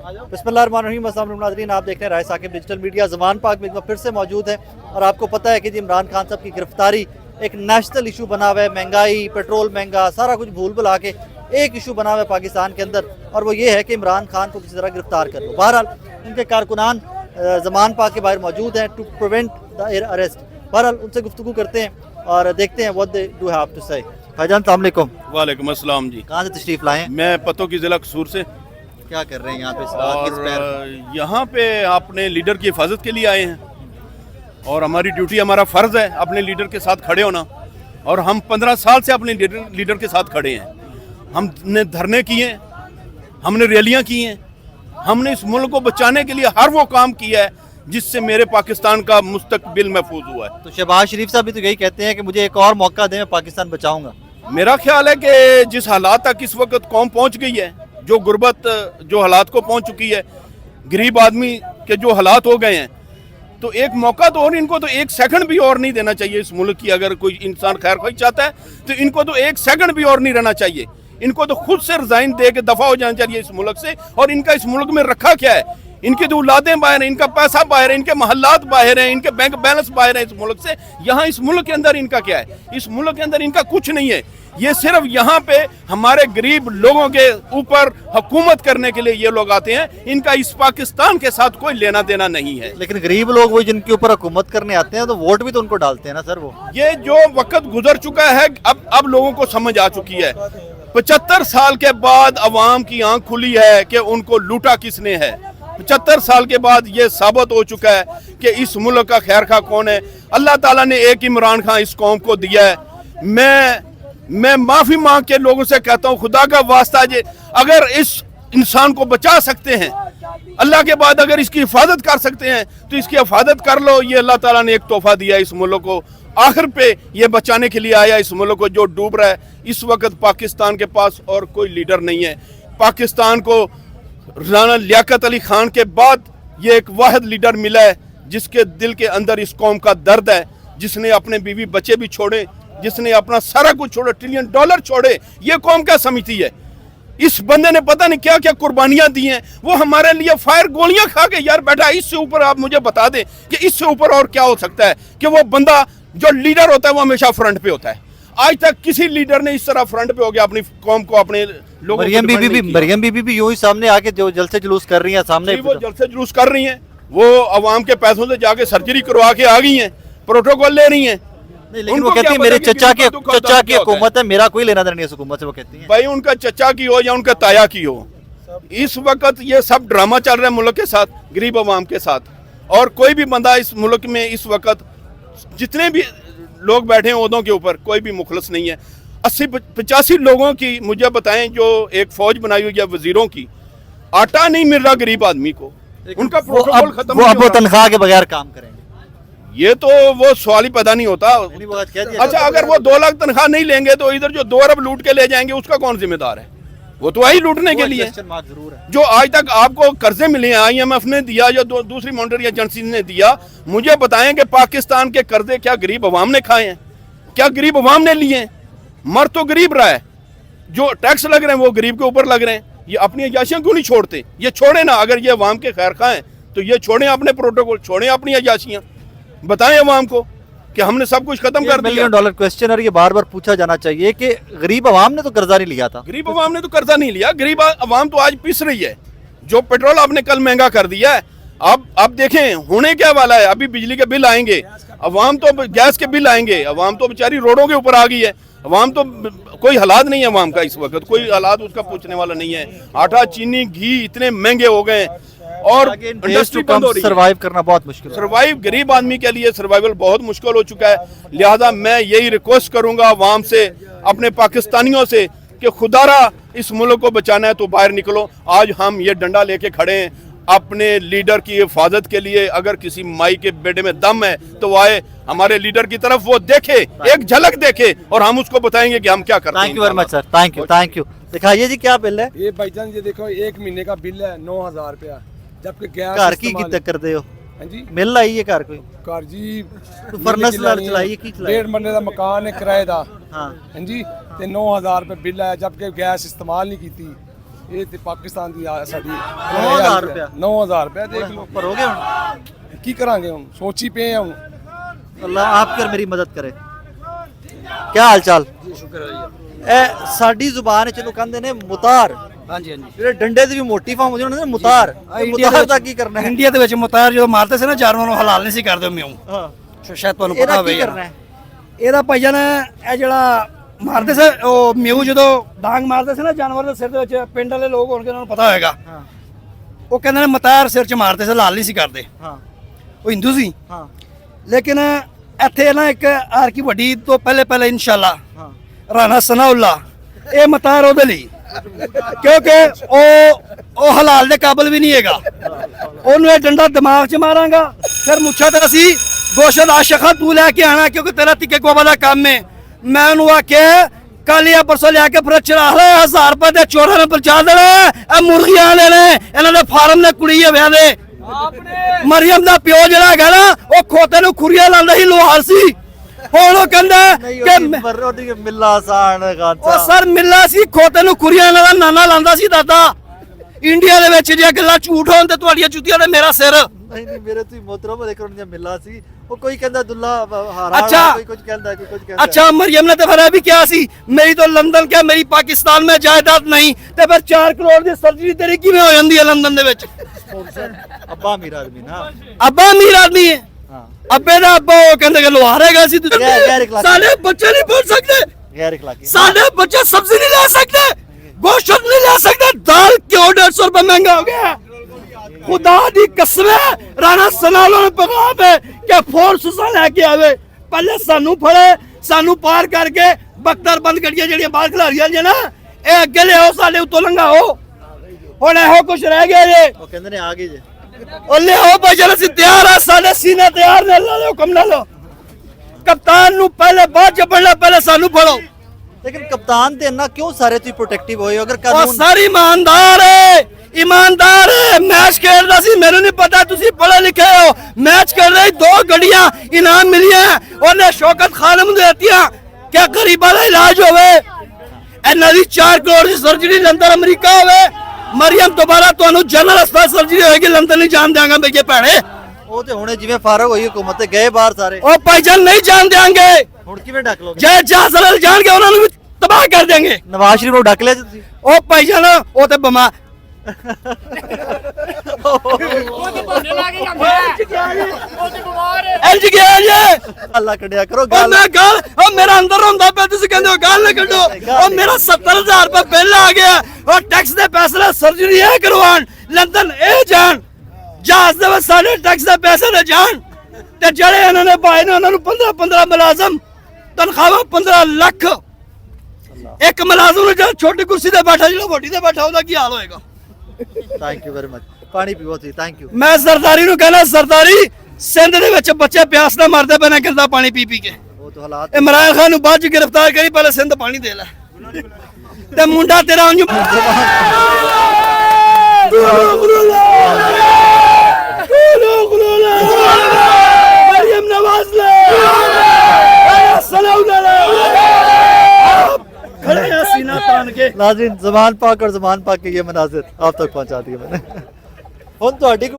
बिस्मिल्लाहिर्रहमानिर्रहीम। अस्सलाम वालेकुम नाज़रीन, आप देख रहे हैं राय साकिब डिजिटल मीडिया। ज़मान पाक में फिर से मौजूद है और आपको पता है कि जी इमरान खान साहब की गिरफ्तारी एक नेशनल इशू बना हुआ है। महंगाई, पेट्रोल महंगा, सारा कुछ भूल भुला के एक इशू बना हुआ है पाकिस्तान के अंदर, और वो ये है कि इमरान खान को किसी तरह गिरफ्तार कर लो। बहरहाल उनके कारकुनान ज़मान पाक के बाहर मौजूद हैं टू प्रिवेंट द अरेस्ट। बहरहाल उनसे गुफ्तगू करते हैं और देखते हैं what they do have to say. भाईजान अस्सलाम वालेकुम। वालेकुम अस्सलाम जी। कहाँ से तशरीफ़ लाए हैं? मैं पतो की ज़िला कसूर से। क्या कर रहे हैं यहाँ पे? और यहाँ पे अपने लीडर की हिफाजत के लिए आए हैं और हमारी ड्यूटी, हमारा फ़र्ज़ है अपने लीडर के साथ खड़े होना, और हम 15 साल से अपने लीडर के साथ खड़े हैं। हमने धरने किए, हमने रैलियाँ की हैं, हमने इस मुल्क को बचाने के लिए हर वो काम किया है जिससे मेरे पाकिस्तान का मुस्तकबिल महफूज हुआ है। तो शहबाज शरीफ साहब भी तो यही कहते हैं कि मुझे एक और मौका दें, मैं पाकिस्तान बचाऊंगा। मेरा ख्याल है कि जिस हालात तक इस वक्त कौम पहुँच गई है, जो गुर्बत जो हालात को पहुँच चुकी है, गरीब आदमी के जो हालात हो गए हैं, तो एक मौका तो, और इनको तो एक सेकंड भी और नहीं देना चाहिए इस मुल्क की। अगर कोई इंसान खैर ख्वाही चाहता है तो इनको तो एक सेकंड भी और नहीं रहना चाहिए। इनको तो खुद से रिजाइन दे के दफा हो जाना चाहिए इस मुल्क से। और इनका इस मुल्क में रखा क्या है? इनकी तो औलादें बाहर हैं, इनका पैसा बाहर है, इनके महल्लात बाहर हैं, इनके बैंक बैलेंस बाहर है इस मुल्क से। यहाँ इस मुल्क के अंदर इनका क्या है? इस मुल्क के अंदर इनका कुछ नहीं है। ये सिर्फ यहाँ पे हमारे गरीब लोगों के ऊपर हुकूमत करने के लिए ये लोग आते हैं। इनका इस पाकिस्तान के साथ कोई लेना देना नहीं है। लेकिन गरीब लोग वो जिनके ऊपर हुकूमत करने आते हैं तो वोट भी तो उनको डालते हैं ना सर। वो ये जो वक्त गुजर चुका है, अब लोगों को समझ आ चुकी है। 75 साल के बाद अवाम की आंख खुली है कि उनको लूटा किसने है। 75 साल के बाद ये साबित हो चुका है कि इस मुल्क का खैर खा कौन है। अल्लाह ताला ने एक इमरान खान इस कौम को दिया है। मैं माफी मांग के लोगों से कहता हूँ, खुदा का वास्ता जे अगर इस इंसान को बचा सकते हैं, अल्लाह के बाद अगर इसकी हिफाजत कर सकते हैं तो इसकी हिफाजत कर लो। ये अल्लाह ताला ने एक तोहफा दिया इस मुल्क को, आखिर पे ये बचाने के लिए आया इस मुल्क को जो डूब रहा है। इस वक्त पाकिस्तान के पास और कोई लीडर नहीं है। पाकिस्तान को राना लियाकत अली खान के बाद ये एक वाहिद लीडर मिला है जिसके दिल के अंदर इस कौम का दर्द है, जिसने अपने बीवी बच्चे भी छोड़े, जिसने अपना सारा कुछ छोड़ा, $1 ट्रिलियन छोड़े। ये कौम क्या समिति है? इस बंदे ने पता नहीं क्या क्या कुर्बानियां दी हैं। वो हमारे लिए फायर गोलियां खा के यार बैठा। इससे ऊपर आप मुझे बता दें कि इससे ऊपर और क्या हो सकता है कि वो बंदा जो लीडर होता है वो हमेशा फ्रंट पे होता है। आज तक किसी लीडर ने इस तरह फ्रंट पे हो गया अपनी कौम को, अपने लोगों को। मरियम बीबी भी यूं ही सामने आके जो जलसे जुलूस कर रही है सामने। वो जलसे जुलूस कर रही हैं, वो अवाम के पैसों से जाके सर्जरी करवा के आ गई हैं, प्रोटोकॉल ले रही हैं। लेकिन वो कहती है मेरे चचा की हुकूमत है, मेरा कोई लेना देना नहीं है हुकूमत से। वो कहती है भाई उनका चचा की हो या उनका ताया की हो, इस वक्त ये सब ड्रामा चल रहा है मुल्क के साथ, गरीब अवाम के साथ। और कोई भी बंदा इस मुल्क में इस वक्त जितने भी लोग बैठे हैं ओहदों के ऊपर, कोई भी मुखलस नहीं है। 80-85 लोगों की मुझे बताएं जो एक फौज बनाई हुई है वजीरों की, आटा नहीं मिल रहा गरीब आदमी को। उनका प्रोटोकॉल खत्म, वो तनख्वाह के बगैर काम करेंगे। ये तो वो सवाल ही पैदा नहीं होता। अच्छा, अगर वो 2 लाख तनख्वाह नहीं लेंगे तो इधर जो 2 अरब लूट के ले जाएंगे उसका कौन जिम्मेदार है? वो तो आई लूटने के लिए। जो आज तक आपको कर्जे मिले हैं, IMF ने दिया या दूसरी मॉनेटरी एजेंसी ने दिया, मुझे बताएं कि पाकिस्तान के कर्जे क्या गरीब अवाम ने खाए हैं? क्या गरीब अवाम ने लिए? मर तो गरीब रहा है, जो टैक्स लग रहे हैं वो गरीब के ऊपर लग रहे हैं। ये अपनी अयाशियां क्यों नहीं छोड़ते? ये छोड़े ना, अगर ये अवाम के खैर खाएं तो ये छोड़ें अपने प्रोटोकॉल, छोड़ें अपनी अयाशियां। बताएं अवाम को कि हमने सब कुछ खत्म कर दिया। $1 मिलियन क्वेश्चन, और ये बार बार पूछा जाना चाहिए कि गरीब अवाम ने तो कर्जा नहीं लिया था। गरीब अवाम ने तो कर्जा नहीं लिया। गरीब अवाम तो आज पिस रही है। जो पेट्रोल आपने कल महंगा कर दिया है, अब देखें होने क्या वाला है। अभी बिजली के बिल आएंगे, अवाम तो गैस के बिल आएंगे, अवाम तो बेचारी रोडों के ऊपर आ गई है। अवाम तो कोई हालात नहीं है अवाम का इस वक्त, कोई हालात उसका पूछने वाला नहीं है। आटा, चीनी, घी इतने महंगे हो गए और इंडस्ट्री बंद हो रही है। सर्वाइव करना बहुत मुश्किल है। सर्वाइव गरीब आदमी के लिए सर्वाइवल बहुत मुश्किल हो चुका है। लिहाजा मैं यही रिक्वेस्ट करूंगा अवाम से, अपने पाकिस्तानियों से, कि खुदारा इस मुल्क को बचाना है तो बाहर निकलो। आज हम ये डंडा लेके खड़े हैं अपने लीडर की हिफाजत के लिए। अगर किसी माई के बेटे में दम है तो आए हमारे लीडर की तरफ, वो देखे, एक झलक देखे, और हम उसको बताएंगे कि हम क्या करते हैं। Thank you very much sir, thank you. दिखाइए जी क्या बिल है। ये भाईजान ये देखो, 1 महीने का बिल है 9000 रुपया, जबकि गैस घर की कर दे हो। हाँ जी, मिल आई है घर कोई घर जी फर्नस चलाई की 1.5 महीने का मकान है किराए का। हाँ हाँ जी, ते 9000 रुपये बिल है, जबकि गैस इस्तेमाल नहीं की। ਇਹ ਤੇ ਪਾਕਿਸਤਾਨ ਦੀ ਸਾਡੀ 9,000 ਰੁਪਇਆ 9,000 ਰੁਪਇਆ ਦੇਖ ਲਓ ਪਰ ਹੋ ਗਏ ਹੁਣ ਕੀ ਕਰਾਂਗੇ ਹੁਣ ਸੋਚੀ ਪਏ ਹਾਂ ਹੁਣ ਅੱਲਾਹ ਆਪ ਕਰ ਮੇਰੀ ਮਦਦ ਕਰੇ ਕੀ ਹਾਲ ਚਾਲ ਜੀ ਸ਼ੁਕਰ ਹੈ ਇਹ ਸਾਡੀ ਜ਼ੁਬਾਨ ਵਿੱਚ ਇਹਨੂੰ ਕਹਿੰਦੇ ਨੇ ਮੁਤਾਰ ਹਾਂਜੀ ਹਾਂਜੀ ਜਿਹੜੇ ਡੰਡੇ ਦੀ ਵੀ ਮੋਟੀ ਫਾਰਮ ਹੁੰਦੀ ਉਹਨਾਂ ਨੇ ਮੁਤਾਰ ਮੁਤਾਰ ਦਾ ਕੀ ਕਰਨਾ ਹੈ ਇੰਡੀਆ ਦੇ ਵਿੱਚ ਮੁਤਾਰ ਜਦੋਂ ਮਾਰਦੇ ਸੀ ਨਾ ਜਾਨਵਰਾਂ ਨੂੰ ਹਲਾਲ ਨਹੀਂ ਸੀ ਕਰਦੇ ਮਿਉਂ ਹਾਂ ਸ਼ਾਇਦ ਤੁਹਾਨੂੰ ਇਹਦਾ ਪਤਾ ਹੋਵੇ ਕੀ ਕਰਨਾ ਹੈ ਇਹਦਾ ਭਾਈਜਾਨ ਇਹ ਜਿਹੜਾ ਮਾਰਦੇ ਸੀ ਉਹ ਮਿਉਂ ਜਦੋਂ ਡਾਂਗ ਮਾਰਦੇ ਸੀ ਨਾ ਜਾਨਵਰ ਦੇ ਸਿਰ ਦੇ ਵਿੱਚ ਪਿੰਡ ਵਾਲੇ ਲੋਕ ਹੋਣਗੇ ਉਹਨਾਂ ਨੂੰ ਪਤਾ ਹੋਏਗਾ ਹਾਂ ਉਹ ਕਹਿੰਦੇ ਨੇ ਮੁਤਾਰ ਸਿਰ 'ਚ ਮਾਰਦੇ ਸੀ ਹਲਾਲ ਨਹੀਂ ਸੀ ਕਰਦੇ ਹਾਂ ਉਹ ਹਿੰਦੂ ਸੀ ਹਾਂ ਲੇਕਿਨ ਇੱਥੇ ਨਾ ਇੱਕ ਆਰਕੀ ਵੱਡੀ ਤੋਂ ਪਹਿਲੇ ਇਨਸ਼ਾਅੱਲਾ ਹਾਂ ਰਾਣਾ ਸਨਾਉੱਲਾ ਇਹ ਮਤਾਰ ਉਹਦੇ ਲਈ ਕਿਉਂਕਿ ਉਹ ਹਲਾਲ ਦੇ ਕਾਬਿਲ ਵੀ ਨਹੀਂ ਹੈਗਾ ਉਹਨੂੰ ਇਹ ਡੰਡਾ ਦਿਮਾਗ 'ਚ ਮਾਰਾਂਗਾ ਫਿਰ ਮੁੱਛਾਂ ਤੇ ਅਸੀਂ ਗੋਸ਼ਤ ਆਸ਼ਖਾ ਤੂੰ ਲੈ ਕੇ ਆਣਾ ਕਿਉਂਕਿ ਤੇਰਾ ਤਿੱਕੇ ਕੋਬਾ ਦਾ ਕੰਮ ਹੈ ਮੈਂ ਉਹਨੂੰ ਆਖਿਆ ਕੱਲ ਜਾਂ ਪਰਸੋਂ ਲਿਆ ਕੇ ਫਿਰ ਚੜਾ ਲੈ 1000 ਰੁਪਏ ਦੇ ਚੋਰਾਂ ਨੂੰ ਪਹੁੰਚਾ ਦੇਣਾ ਇਹ ਮੁਰਗੀਆਂ ਵਾਲੇ ਨੇ ਇਹਨਾਂ ਦੇ ਫਾਰਮ ਦੇ ਕੁੜੀ ਹੈ ਵਿਆਹ ਦੇ ਮਰੀਮ ਦਾ ਪਿਓ ਜਿਹੜਾ ਹੈਗਾ ਨਾ ਉਹ ਖੋਤੇ ਨੂੰ ਖੁਰੀਆਂ ਲਾਉਂਦਾ ਸੀ ਲੋਹਾਰ ਸੀ ਹੁਣ ਉਹ ਕਹਿੰਦਾ ਕਿ ਪਰ ਉਹਦੀ ਮਿੱਲਾ ਸਾਨ ਉਹ ਖਾਂਸਾ ਸਰ ਮਿੱਲਾ ਸੀ ਖੋਤੇ ਨੂੰ ਖੁਰੀਆਂ ਨਾਲ ਨਾਨਾ ਲਾਉਂਦਾ ਸੀ ਦਾਦਾ ਇੰਡੀਆ ਦੇ ਵਿੱਚ ਜੇ ਗੱਲਾਂ ਝੂਠ ਹੋਣ ਤੇ ਤੁਹਾਡੀਆਂ ਜੁੱਤੀਆਂ ਤੇ ਮੇਰਾ ਸਿਰ ਨਹੀਂ ਨਹੀਂ ਮੇਰੇ ਤੋਂ ਮੋਹਤਰਮ ਲੇਕਿਨ ਉਹਨੇ ਮਿੱਲਾ ਸੀ ਉਹ ਕੋਈ ਕਹਿੰਦਾ ਦੁੱਲਾ ਹਾਰਾ ਅੱਛਾ। ਕੋਈ ਕੁਝ ਕਹਿੰਦਾ ਕੋਈ ਕੁਝ ਕਹਿੰਦਾ अच्छा मरियम ने तो फिर अभी क्या सी मेरी तो लंदन क्या मेरी पाकिस्तान में जायदाद नहीं ते फिर 4 करोड़ ਦੀ ਸਰਜਰੀ ਤੇਰੀ ਕਿਵੇਂ ਹੋ ਜਾਂਦੀ ਹੈ ਲੰਦਨ ਦੇ ਵਿੱਚ ਅੱਬਾ ਅਮੀਰ ਆਦਮੀ ਨਾ ਅੱਬਾ ਅਮੀਰ ਆਦਮੀ ਹੈ ਹਾਂ ਅੱਬੇ ਦਾ ਅੱਬਾ ਉਹ ਕਹਿੰਦੇ ਕਿ ਲੋਹਾਰ ਹੈਗਾ ਸੀ ਗੈਰ ਇਖਲਾਕੀ। ਸਾਡੇ ਬੱਚੇ ਨਹੀਂ ਪੜ ਸਕਦੇ ਗੈਰ ਇਖਲਾਕੀ ਸਾਡੇ ਬੱਚੇ ਸਬਜ਼ੀ ਨਹੀਂ ਲੈ ਸਕਦੇ गोश्त नहीं ले सकते दाल क्यों 150 रुपए महंगा हो गया खुदा दी कसम है राणा सनालो ने पैगाम है कि फोर्स सा लेके आवे पहले सानू फड़े सानू पार करके बख्तर बंद करिए ਜਿਹੜੀਆਂ ਬਾਹਰ ਖਿਲਾਰੀਆਂ ਜੇ ਨਾ ਇਹ ਅੱਗੇ ਲਿਆਓ ਸਾਡੇ ਉੱਤੋਂ ਲੰਘਾਓ ਹੁਣ ਇਹੋ ਕੁਝ ਰਹਿ ਗਿਆ ਜੇ ਉਹ ਕਹਿੰਦੇ ਨੇ ਆ ਗਏ ਜੇ ਉਹ ਲਿਆਓ ਭਾਈ ਅਸੀਂ ਤਿਆਰ ਆ ਸਾਡੇ ਸੀਨੇ ਤਿਆਰ ਨੇ ਲਾ ਲਓ ਹੁਕਮ ਲਾ ਲਓ ਕਪਤਾਨ ਨੂੰ ਪਹਿਲੇ ਬਾਅਦ ਚ ਪੜਨਾ ਪਹਿਲੇ ਸਾਨੂੰ ਫੜੋ लेकिन कप्तान ते इन्ना क्यों सारे तुम प्रोटेक्टिव होए अगर ਉਹ कानून ਸਾਰੀ ਇਮਾਨਦਾਰ ਹੈ ਇਮਾਨਦਾਰ ਹੈ ਮੈਚ ਖੇਡਦਾ ਸੀ ਮੈਨੂੰ ਨਹੀਂ ਪਤਾ ਤੁਸੀਂ ਪੜ੍ਹੇ ਲਿਖੇ ਹੋ ਮੈਚ ਕਰ ਰਹੀ 2 ਗੱਡੀਆਂ ਇਨਾਮ ਮਿਲੀਆਂ ਉਹਨੇ ਸ਼ੌਕਤ ਖਾਨਮ ਨੂੰ ਦਿੱਤੀਆਂ ਕਿ ਗਰੀਬਾਂ ਦਾ ਇਲਾਜ ਹੋਵੇ ਇਹਨਾਂ ਦੀ 4 ਕਰੋੜ ਦੀ ਸਰਜਰੀ ਲੰਡਨ ਅਮਰੀਕਾ ਹੋਵੇ ਮਰੀਮ ਦੁਬਾਰਾ ਤੁਹਾਨੂੰ ਜਨਰਲ ਹਸਪਤਾਲ ਸਰਜਰੀ ਹੋਏਗੀ ਲੰਡਨ ਨਹੀਂ ਜਾਣ ਦਿਆਂਗਾ ਮੇਗੇ ਭੈਣੇ ਉਹ ਤੇ ਹੁਣੇ ਜਿਵੇਂ ਫਾਰਗ ਹੋਈ ਹੁਕੂਮਤ ਤੇ ਗਏ ਬਾਹਰ ਸਾਰੇ ਉਹ ਭਾਈਜਾਨ ਨਹੀਂ ਜਾਣ ਦਿਆਂਗੇ ਹੁਣ ਕਿਵੇਂ ਡੱਕ ਲੋਗੇ ਜੇ ਜਹਾਜ਼ਲ ਜਾਣਗੇ ਉਹਨਾਂ ਨੂੰ ਵੀ ਤਬਾਹ ਕਰ ਦੇਂਗੇ ਨਵਾਜ਼ ਸ਼ਰੀਫ ਨੂੰ ਡੱਕ ਲਿਆ ਜੀ ਤੁਸੀਂ ਉਹ ਭਾਈਜਾਨ ਉਹ ਤੇ ਬਿਮਾਰ ਇੰਜ ਗਿਆ ਜੇ ਅੱਲਾ ਕੱਢਿਆ ਕਰੋ ਉਹ ਗੱਲ ਮੈਂ ਗੱਲ ਉਹ ਮੇਰਾ ਅੰਦਰ ਹੁੰਦਾ ਪਿਆ ਤੁਸੀਂ ਕਹਿੰਦੇ ਹੋ ਗੱਲ ਨਾ ਕੱਢੋ ਉਹ ਮੇਰਾ 70000 ਰੁਪਏ ਬਿੱਲ ਆ ਗਿਆ ਉਹ ਟੈਕਸ ਦੇ ਪੈਸੇ ਨਾਲ ਸਰਜਰੀ ਇਹ ਕਰਵਾਉਣ ਲੰਡਨ ਇਹ ਜਾਣ ਜਹਾਜ਼ ਦੇ ਵਿੱਚ ਸਾਡੇ ਟੈਕਸ ਦੇ ਪੈਸੇ ਨਾ ਜਾਣ ਤੇ ਜਿਹੜੇ ਇਹਨਾਂ ਨੇ ਪਾਏ ਨੇ ਉਹਨਾਂ ਨੂੰ 15 ਮੁਲਾਜ਼ਮ ਤਨਖਾਹਾਂ 15 ਲੱਖ ਇੱਕ ਮੁਲਾਜ਼ਮ ਨੂੰ ਜਿਹੜਾ ਛੋਟੀ ਕੁਰਸੀ ਤੇ ਬੈਠਾ ਜਿਹੜਾ ਵੱਡੀ ਤੇ ਬੈਠਾ ਉਹਦਾ ਕੀ ਹਾਲ ਹੋਏਗਾ ਥੈਂਕ ਯੂ ਵੈਰੀ ਮਚ ਪਾਣੀ ਪੀਵੋ ਤੁਸੀਂ ਥੈਂਕ ਯੂ ਮੈਂ ਸਰਦਾਰੀ ਨੂੰ ਕਹਿਣਾ ਸਰਦਾਰੀ ਸਿੰਧ ਦੇ ਵਿੱਚ ਬੱਚੇ ਪਿਆਸ ਨਾਲ ਮਰਦੇ ਪਏ ਨੇ ਕਿਰਦਾ ਪਾਣੀ ਪੀ ਪੀ ਕੇ ਉਹ ਤਾਂ ਹਾਲਾਤ ਇਮਰਾਨ ਖਾਨ ਨੂੰ ਬਾਅਦ ਚ ਗ੍ਰਿਫਤਾਰ ਕਰੀ ਪਹਿਲੇ ਸਿੰਧ ਪਾਣੀ ਦੇ ਲੈ ਤੇ ਮੁੰਡਾ ਤੇਰਾ ਉਂਝ ਮਰੀਮ ਨਵਾਜ਼ ਲੈ सलाम खड़े हैं सीना तान के नाज़रीन ज़मान पाक और ज़मान पाक के ये मनाजिर आप तक पहुंचा दिए मैंने ਹੁਣ ਤੁਹਾਡੀ